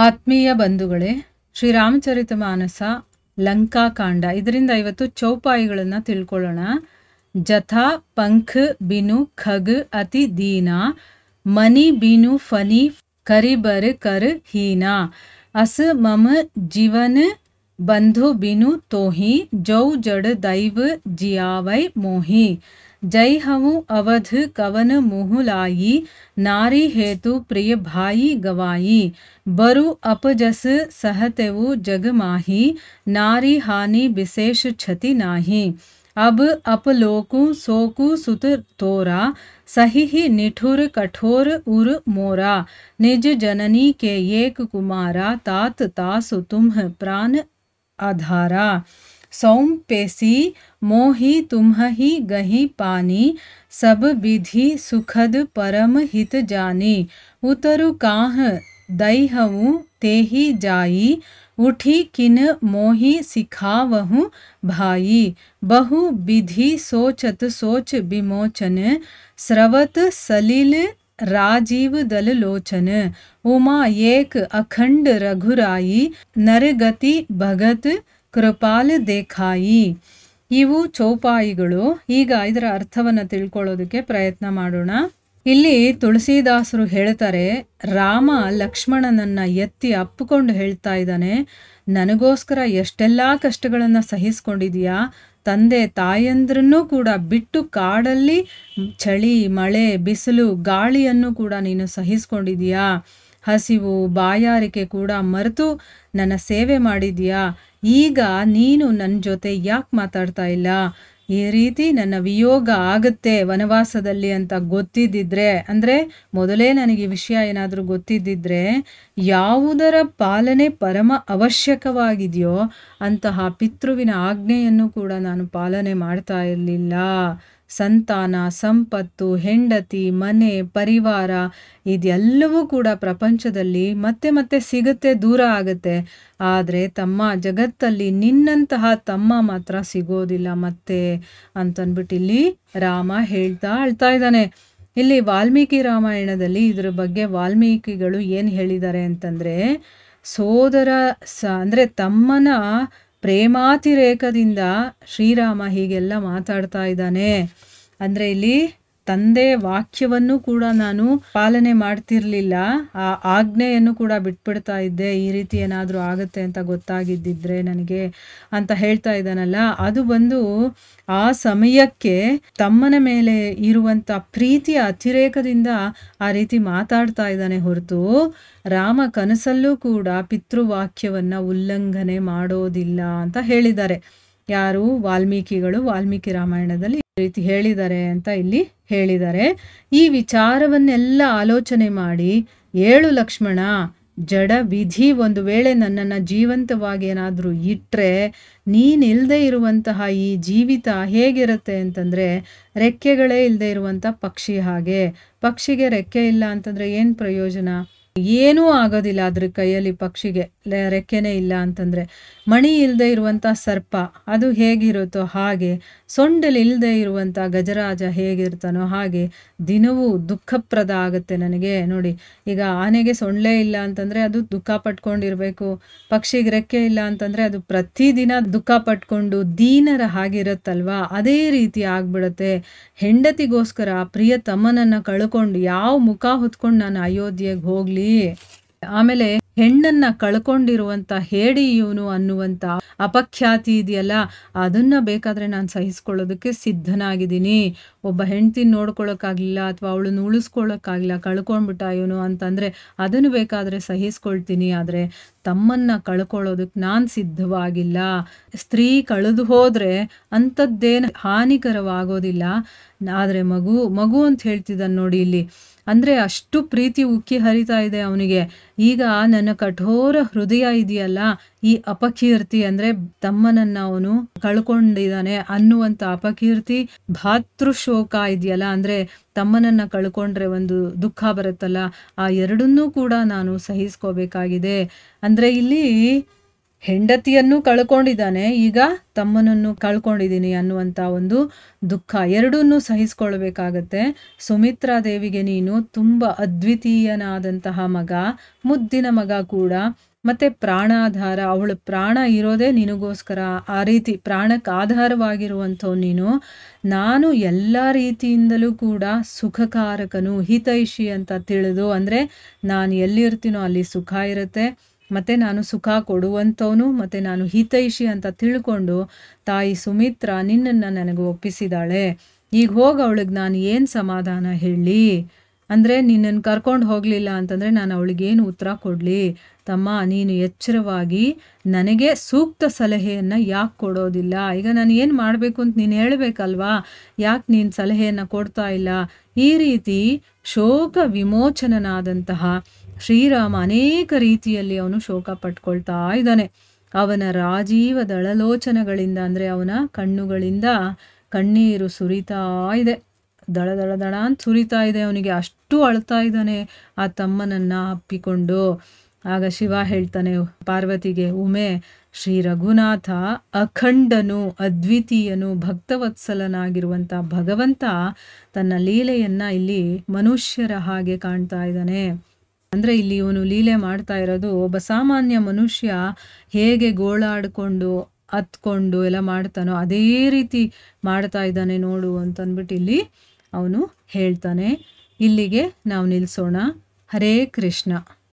ಆತ್ಮೀಯ ಬಂಧುಗಳೇ, ಶ್ರೀರಾಮಚರಿತಮಾನಸ ಲಂಕಾಕಾಂಡ ಇದರಿಂದ ಇವತ್ತು ಚೌಪಾಯಿಗಳನ್ನು ತಿಳ್ಕೊಳ್ಳೋಣ. ಜಥಾ ಪಂಖ್ ಬಿನು ಖಗ್ ಅತಿ ದೀನಾ ಮನಿ ಬಿನು ಫನಿ ಕರಿಬರ್ ಕರ್ ಹೀನಾ ಅಸ್ ಮಮ ಜೀವನ ಬಂಧು ಬಿನು ತೋಹಿ ಜೌ ಜಡ್ ದೈವ जियावै मोही जय हूँ अवध कवन मुहुलाई नारी हेतु प्रिय भाई गवाई बरु अपजस सहतेवु जग माही नारी हानि विशेष क्षति नाही अब अपलोकु सोकु सुत तोरा सही निठुर कठोर उर मोरा निज जननी के एक कुमारा तात तासु तुम प्राण आधारा सौम पेसी मोहि तुम्हि गही पानी सब विधि सुखद परम हित जानी उतरु काह दैहवु तेहि जाई उठी किन मोहि सिखावहु भाई बहु विधि सोचत सोच विमोचन स्रवत सलिल राजीव दल लोचन उमा एक अखंड रघुराई नरगति भगत ಕೃಪಾಲ್ ದೇಖಾಯಿ. ಇವು ಚೌಪಾಯಿಗಳು. ಈಗ ಇದರ ಅರ್ಥವನ್ನು ತಿಳ್ಕೊಳ್ಳೋದಕ್ಕೆ ಪ್ರಯತ್ನ ಮಾಡೋಣ. ಇಲ್ಲಿ ತುಳಸಿದಾಸರು ಹೇಳ್ತಾರೆ, ರಾಮ ಲಕ್ಷ್ಮಣನನ್ನ ಎತ್ತಿ ಅಪ್ಪಿಕೊಂಡು ಹೇಳ್ತಾ ಇದ್ದಾನೆ, ನನಗೋಸ್ಕರ ಎಷ್ಟೆಲ್ಲಾ ಕಷ್ಟಗಳನ್ನು ಸಹಿಸ್ಕೊಂಡಿದೀಯಾ, ತಂದೆ ತಾಯಂದ್ರನ್ನೂ ಕೂಡ ಬಿಟ್ಟು ಕಾಡಲ್ಲಿ ಚಳಿ ಮಳೆ ಬಿಸಿಲು ಗಾಳಿಯನ್ನು ಕೂಡ ನೀನು ಸಹಿಸ್ಕೊಂಡಿದೀಯಾ, ಹಸಿವು ಬಾಯಾರಿಕೆ ಕೂಡ ಮರೆತು ನನ್ನ ಸೇವೆ ಮಾಡಿದ್ಯಾ, ಈಗ ನೀನು ನನ್ನ ಜೊತೆ ಯಾಕೆ ಮಾತಾಡ್ತಾ ಇಲ್ಲ, ಈ ರೀತಿ ನನ್ನ ವಿಯೋಗ ಆಗುತ್ತೆ ವನವಾಸದಲ್ಲಿ ಅಂತ ಗೊತ್ತಿದ್ದಿದ್ರೆ, ಅಂದರೆ ಮೊದಲೇ ನನಗೆ ಈ ವಿಷಯ ಏನಾದರೂ ಗೊತ್ತಿದ್ದಿದ್ರೆ ಯಾವುದರ ಪಾಲನೆ ಪರಮ ಅವಶ್ಯಕವಾಗಿದೆಯೋ ಅಂತಹ ಪಿತೃವಿನ ಆಜ್ಞೆಯನ್ನು ಕೂಡ ನಾನು ಪಾಲನೆ ಮಾಡ್ತಾ ಇರಲಿಲ್ಲ. ಸಂತಾನ ಸಂಪತ್ತು ಹೆಂಡತಿ ಮನೆ ಪರಿವಾರ ಇದೆಲ್ಲವೂ ಕೂಡ ಪ್ರಪಂಚದಲ್ಲಿ ಮತ್ತೆ ಮತ್ತೆ ಸಿಗುತ್ತೆ, ದೂರ ಆಗುತ್ತೆ. ಆದರೆ ತಮ್ಮ ಜಗತ್ತಲ್ಲಿ ನಿನ್ನಂತಹ ತಮ್ಮ ಮಾತ್ರ ಸಿಗೋದಿಲ್ಲ ಮತ್ತೆ ಅಂತನ್ಬಿಟ್ಟು ಇಲ್ಲಿ ರಾಮ ಅಳ್ತಾ ಇದ್ದಾನೆ. ಇಲ್ಲಿ ವಾಲ್ಮೀಕಿ ರಾಮಾಯಣದಲ್ಲಿ ಇದ್ರ ಬಗ್ಗೆ ವಾಲ್ಮೀಕಿಗಳು ಏನು ಹೇಳಿದ್ದಾರೆ ಅಂತಂದರೆ, ಸೋದರ ಅಂದರೆ ತಮ್ಮನ ಪ್ರೇಮಾತಿರೇಕದಿಂದ ಶ್ರೀರಾಮ ಹೀಗೆಲ್ಲ ಮಾತಾಡ್ತಾ ಇದ್ದಾನೆ. ಅಂದರೆ ಇಲ್ಲಿ ತಂದೆ ವಾಕ್ಯವನ್ನು ಕೂಡ ನಾನು ಪಾಲನೆ ಮಾಡ್ತಿರ್ಲಿಲ್ಲ, ಆ ಆಜ್ಞೆಯನ್ನು ಕೂಡ ಬಿಟ್ಬಿಡ್ತಾ ಇದ್ದೆ, ಈ ರೀತಿ ಏನಾದರೂ ಆಗುತ್ತೆ ಅಂತ ಗೊತ್ತಾಗಿದ್ದಿದ್ರೆ ನನಗೆ ಅಂತ ಹೇಳ್ತಾ ಇದ್ದಾನಲ್ಲ. ಅದು ಬಂದು ಆ ಸಮಯಕ್ಕೆ ತಮ್ಮನ ಮೇಲೆ ಇರುವಂಥ ಪ್ರೀತಿಯ ಅತಿರೇಕದಿಂದ ಆ ರೀತಿ ಮಾತಾಡ್ತಾ ಇದ್ದಾನೆ ಹೊರತು ರಾಮ ಕನಸಲ್ಲೂ ಕೂಡ ಪಿತೃವಾಕ್ಯವನ್ನು ಉಲ್ಲಂಘನೆ ಮಾಡೋದಿಲ್ಲ ಅಂತ ಹೇಳಿದ್ದಾರೆ. ಯಾರು? ವಾಲ್ಮೀಕಿಗಳು ವಾಲ್ಮೀಕಿ ರಾಮಾಯಣದಲ್ಲಿ ಈ ರೀತಿ ಹೇಳಿದ್ದಾರೆ ಅಂತ ಇಲ್ಲಿ ಹೇಳಿದ್ದಾರೆ. ಈ ವಿಚಾರವನ್ನೆಲ್ಲ ಆಲೋಚನೆ ಮಾಡಿ, ಏಳು ಲಕ್ಷ್ಮಣ, ಜಡ ವಿಧಿ ಒಂದು ವೇಳೆ ನನ್ನನ್ನು ಜೀವಂತವಾಗಿ ಏನಾದರೂ ಇಟ್ಟರೆ ನೀನಿಲ್ಲದೆ ಇರುವಂತಹ ಈ ಜೀವಿತ ಹೇಗಿರುತ್ತೆ ಅಂತಂದರೆ ರೆಕ್ಕೆಗಳೇ ಇಲ್ಲದೆ ಇರುವಂಥ ಪಕ್ಷಿ ಹಾಗೆ. ಪಕ್ಷಿಗೆ ರೆಕ್ಕೆ ಇಲ್ಲ ಅಂತಂದರೆ ಏನು ಪ್ರಯೋಜನ? ಏನೂ ಆಗೋದಿಲ್ಲ ಅದ್ರ ಕೈಯಲ್ಲಿ, ಪಕ್ಷಿಗೆ ರೆಕ್ಕೆನೇ ಇಲ್ಲ ಅಂತಂದರೆ. ಮಣಿ ಇಲ್ಲದೆ ಇರುವಂಥ ಸರ್ಪ ಅದು ಹೇಗಿರುತ್ತೋ ಹಾಗೆ, ಸೊಂಡಲ್ಲಿ ಇಲ್ಲದೆ ಇರುವಂಥ ಗಜರಾಜ ಹೇಗಿರ್ತಾನೋ ಹಾಗೆ ದಿನವೂ ದುಃಖಪ್ರದ ಆಗುತ್ತೆ ನನಗೆ. ನೋಡಿ, ಈಗ ಆನೆಗೆ ಸೊಂಡ್ಲೇ ಇಲ್ಲ ಅಂತಂದರೆ ಅದು ದುಃಖ ಪಟ್ಕೊಂಡಿರಬೇಕು, ಪಕ್ಷಿಗೆ ರೆಕ್ಕೆ ಇಲ್ಲ ಅಂತಂದರೆ ಅದು ಪ್ರತಿದಿನ ದುಃಖ ಪಟ್ಕೊಂಡು ದೀನರ ಹಾಗಿರುತ್ತಲ್ವಾ, ಅದೇ ರೀತಿ ಆಗ್ಬಿಡುತ್ತೆ. ಹೆಂಡತಿಗೋಸ್ಕರ ಪ್ರಿಯ ತಮ್ಮನನ್ನು ಕಳ್ಕೊಂಡು ಯಾವ ಮುಖ ಹೊತ್ಕೊಂಡು ನಾನು ಅಯೋಧ್ಯೆಗೆ ಹೋಗ್ಲಿ? ಆಮೇಲೆ ಹೆಣ್ಣನ್ನ ಕಳ್ಕೊಂಡಿರುವಂತ ಹೇಡಿ ಇವನು ಅನ್ನುವಂತ ಅಪಖ್ಯಾತಿ ಇದೆಯಲ್ಲ, ಅದನ್ನ ಬೇಕಾದ್ರೆ ನಾನು ಸಹಿಸ್ಕೊಳ್ಳೋದಕ್ಕೆ ಸಿದ್ಧನಾಗಿದ್ದೀನಿ. ಒಬ್ಬ ಹೆಂಡ್ತಿನ ನೋಡ್ಕೊಳಕ್ಕಾಗ್ಲಿಲ್ಲ ಅಥವಾ ಅವಳನ್ನ ಉಳಿಸ್ಕೊಳ್ಳೋಕ್ಕಾಗಿಲ್ಲ, ಕಳ್ಕೊಂಡ್ಬಿಟ್ಟ ಇವನು ಅಂತಂದ್ರೆ ಅದನ್ನು ಬೇಕಾದ್ರೆ ಸಹಿಸ್ಕೊಳ್ತೀನಿ. ಆದರೆ ತಮ್ಮನ್ನ ಕಳ್ಕೊಳ್ಳೋದಕ್ಕೆ ನಾನು ಸಿದ್ಧವಾಗಿಲ್ಲ. ಸ್ತ್ರೀ ಕಳೆದು ಹೋದ್ರೆ ಅಂಥದ್ದೇನು ಹಾನಿಕರವಾಗೋದಿಲ್ಲ. ಆದರೆ ಮಗು ಅಂತ ಹೇಳ್ತಿದ್ದಾನೆ ನೋಡಿ ಇಲ್ಲಿ. ಅಂದರೆ ಅಷ್ಟು ಪ್ರೀತಿ ಉಕ್ಕಿ ಹರಿತಾ ಇದೆ ಅವನಿಗೆ. ಈಗ ನನ್ನ ಕಠೋರ ಹೃದಯ ಇದೆಯಲ್ಲ, ಈ ಅಪಕೀರ್ತಿ ಅಂದರೆ ತಮ್ಮನನ್ನ ಅವನು ಕಳ್ಕೊಂಡಿದ್ದಾನೆ ಅನ್ನುವಂಥ ಅಪಕೀರ್ತಿ, ಭಾತೃಶೋಕ ಇದೆಯಲ್ಲ, ಅಂದರೆ ತಮ್ಮನನ್ನ ಕಳ್ಕೊಂಡ್ರೆ ಒಂದು ದುಃಖ ಬರುತ್ತಲ್ಲ, ಆ ಎರಡನ್ನೂ ಕೂಡ ನಾನು ಸಹಿಸ್ಕೋಬೇಕಾಗಿದೆ. ಅಂದರೆ ಇಲ್ಲಿ ಹೆಂಡತಿಯನ್ನು ಕಳ್ಕೊಂಡಿದ್ದಾನೆ, ಈಗ ತಮ್ಮನನ್ನು ಕಳ್ಕೊಂಡಿದ್ದೀನಿ ಅನ್ನುವಂಥ ಒಂದು ದುಃಖ ಎರಡನ್ನೂ ಸಹಿಸ್ಕೊಳ್ಬೇಕಾಗತ್ತೆ. ಸುಮಿತ್ರಾ ದೇವಿಗೆ ನೀನು ತುಂಬ ಅದ್ವಿತೀಯನಾದಂತಹ ಮಗ, ಮುದ್ದಿನ ಮಗ ಕೂಡ, ಮತ್ತು ಪ್ರಾಣಾಧಾರ. ಅವಳ ಪ್ರಾಣ ಇರೋದೇ ನಿನಗೋಸ್ಕರ. ಆ ರೀತಿ ಪ್ರಾಣಕ್ಕೆ ಆಧಾರವಾಗಿರುವಂಥವು ನೀನು. ನಾನು ಎಲ್ಲ ರೀತಿಯಿಂದಲೂ ಕೂಡ ಸುಖಕಾರಕನು, ಹಿತೈಷಿ ಅಂತ ತಿಳಿದು, ಅಂದರೆ ನಾನು ಎಲ್ಲಿರ್ತೀನೋ ಅಲ್ಲಿ ಸುಖ ಇರುತ್ತೆ, ಮತ್ತು ನಾನು ಸುಖ ಕೊಡುವಂಥವನು, ಮತ್ತು ನಾನು ಹಿತೈಷಿ ಅಂತ ತಿಳ್ಕೊಂಡು ತಾಯಿ ಸುಮಿತ್ರ ನಿನ್ನನ್ನು ನನಗೆ ಒಪ್ಪಿಸಿದಾಳೆ. ಈಗ ಹೋಗಿ ಅವಳಿಗೆ ನಾನು ಏನು ಸಮಾಧಾನ ಹೇಳಲಿ? ಅಂದರೆ ನಿನ್ನನ್ನು ಕರ್ಕೊಂಡು ಹೋಗಲಿಲ್ಲ ಅಂತಂದರೆ ನಾನು ಅವಳಿಗೇನು ಉತ್ತರ ಕೊಡಲಿ? ತಮ್ಮ, ನೀನು ಎಚ್ಚರವಾಗಿ ನನಗೆ ಸೂಕ್ತ ಸಲಹೆಯನ್ನು ಯಾಕೆ ಕೊಡೋದಿಲ್ಲ? ಈಗ ನಾನು ಏನು ಮಾಡಬೇಕು ಅಂತ ನೀನು ಹೇಳಬೇಕಲ್ವಾ? ಯಾಕೆ ನೀನು ಸಲಹೆಯನ್ನು ಕೊಡ್ತಾ ಇಲ್ಲ? ಈ ರೀತಿ ಶೋಕ ವಿಮೋಚನನಾದಂತಹ ಶ್ರೀರಾಮ ಅನೇಕ ರೀತಿಯಲ್ಲಿ ಅವನು ಶೋಕ ಪಟ್ಕೊಳ್ತಾ ಇದ್ದಾನೆ. ಅವನ ರಾಜೀವ ದಳಲೋಚನಗಳಿಂದ, ಅಂದರೆ ಅವನ ಕಣ್ಣುಗಳಿಂದ ಕಣ್ಣೀರು ಸುರಿತಾ ಇದೆ, ದಳ ದಳ ದಳ ಅಂತ ಸುರಿತಾ ಇದೆ. ಅವನಿಗೆ ಅಷ್ಟು ಅಳ್ತಾ ಇದ್ದಾನೆ ಆ ತಮ್ಮನನ್ನು ಅಪ್ಪಿಕೊಂಡು. ಆಗ ಶಿವ ಹೇಳ್ತಾನೆ ಪಾರ್ವತಿಗೆ, ಉಮೆ, ಶ್ರೀ ರಘುನಾಥ ಅಖಂಡನು, ಅದ್ವಿತೀಯನು, ಭಕ್ತವತ್ಸಲನಾಗಿರುವಂಥ ಭಗವಂತ ತನ್ನ ಲೀಲೆಯನ್ನು ಇಲ್ಲಿ ಮನುಷ್ಯರ ಹಾಗೆ ಕಾಣ್ತಾ ಇದ್ದಾನೆ. ಅಂದರೆ ಇಲ್ಲಿ ಇವನು ಲೀಲೆ ಮಾಡ್ತಾ ಇರೋದು ಒಬ್ಬ ಸಾಮಾನ್ಯ ಮನುಷ್ಯ ಹೇಗೆ ಗೋಳಾಡಿಕೊಂಡು ಹತ್ಕೊಂಡು ಎಲ್ಲ ಮಾಡ್ತಾನೋ ಅದೇ ರೀತಿ ಮಾಡ್ತಾ ಇದ್ದಾನೆ ನೋಡು ಅಂತಂದ್ಬಿಟ್ಟು ಇಲ್ಲಿ ಅವನು ಹೇಳ್ತಾನೆ. ಇಲ್ಲಿಗೆ ನಾವು ನಿಲ್ಲಿಸೋಣ. ಹರೇ ಕೃಷ್ಣ.